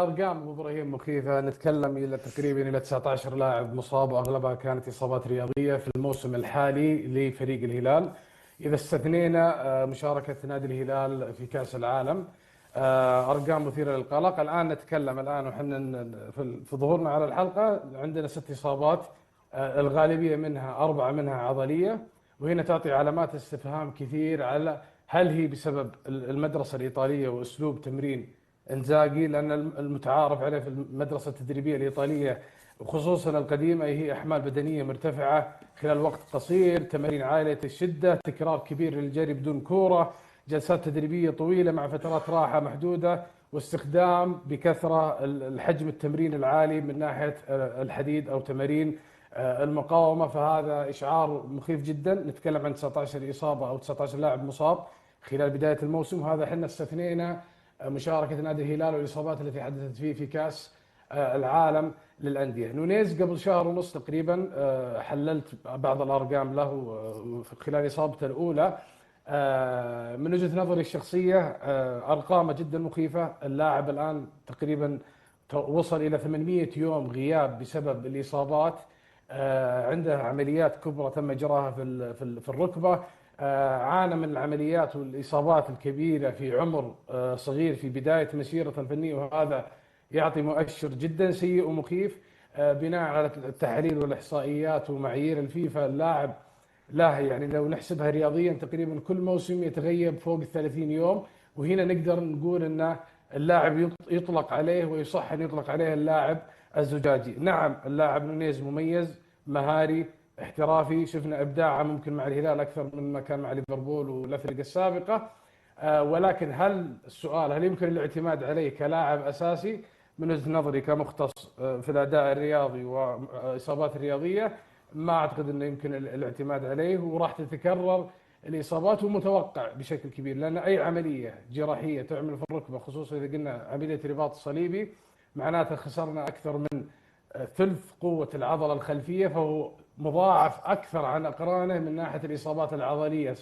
الارقام ابو ابراهيم مخيفه، نتكلم الى تقريبا الى 19 لاعب مصاب واغلبها كانت اصابات رياضيه في الموسم الحالي لفريق الهلال. اذا استثنينا مشاركه نادي الهلال في كاس العالم. ارقام مثيره للقلق. الان نتكلم وحنا في ظهورنا على الحلقه عندنا 6 اصابات، الغالبيه منها 4 منها عضليه، وهنا تعطي علامات استفهام كثير على هل هي بسبب المدرسه الايطاليه واسلوب تمرين انزاجي، لان المتعارف عليه في المدرسه التدريبيه الايطاليه وخصوصا القديمه هي احمال بدنيه مرتفعه خلال وقت قصير، تمارين عاليه الشده، تكرار كبير للجري بدون كوره، جلسات تدريبيه طويله مع فترات راحه محدوده، واستخدام بكثره الحجم التمرين العالي من ناحيه الحديد او تمارين المقاومه. فهذا اشعار مخيف جدا. نتكلم عن 19 اصابه او 19 لاعب مصاب خلال بدايه الموسم. هذا احنا استثنينا مشاركة نادي الهلال والإصابات التي حدثت فيه في كأس العالم للأندية. نونيز قبل شهر ونص تقريبا حللت بعض الأرقام له خلال إصابته الأولى. من وجهة نظري الشخصية أرقامه جدا مخيفة. اللاعب الآن تقريبا وصل إلى 800 يوم غياب بسبب الإصابات. عنده عمليات كبرى تم إجراءها في الركبة. عانى من العمليات والإصابات الكبيرة في عمر صغير في بداية مسيرته الفنية، وهذا يعطي مؤشر جدا سيء ومخيف. بناء على التحاليل والإحصائيات ومعايير الفيفا، اللاعب له يعني لو نحسبها رياضيا تقريبا كل موسم يتغيب فوق 30 يوم. وهنا نقدر نقول ان اللاعب يطلق عليه ويصح ان يطلق عليه اللاعب الزجاجي. نعم اللاعب نونيز مميز مهاري احترافي، شفنا ابداعه ممكن مع الهلال اكثر مما كان مع ليفربول والافرقه السابقه. ولكن هل يمكن الاعتماد عليه كلاعب اساسي؟ من وجهه نظري كمختص في الاداء الرياضي واصابات الرياضيه، ما اعتقد انه يمكن الاعتماد عليه، وراح تتكرر الاصابات ومتوقع بشكل كبير، لان اي عمليه جراحيه تعمل في الركبه خصوصا اذا قلنا عمليه رباط صليبي معناته خسرنا اكثر من ثلث قوه العضله الخلفيه، فهو مضاعف اكثر عن اقرانه من ناحيه الاصابات العضليه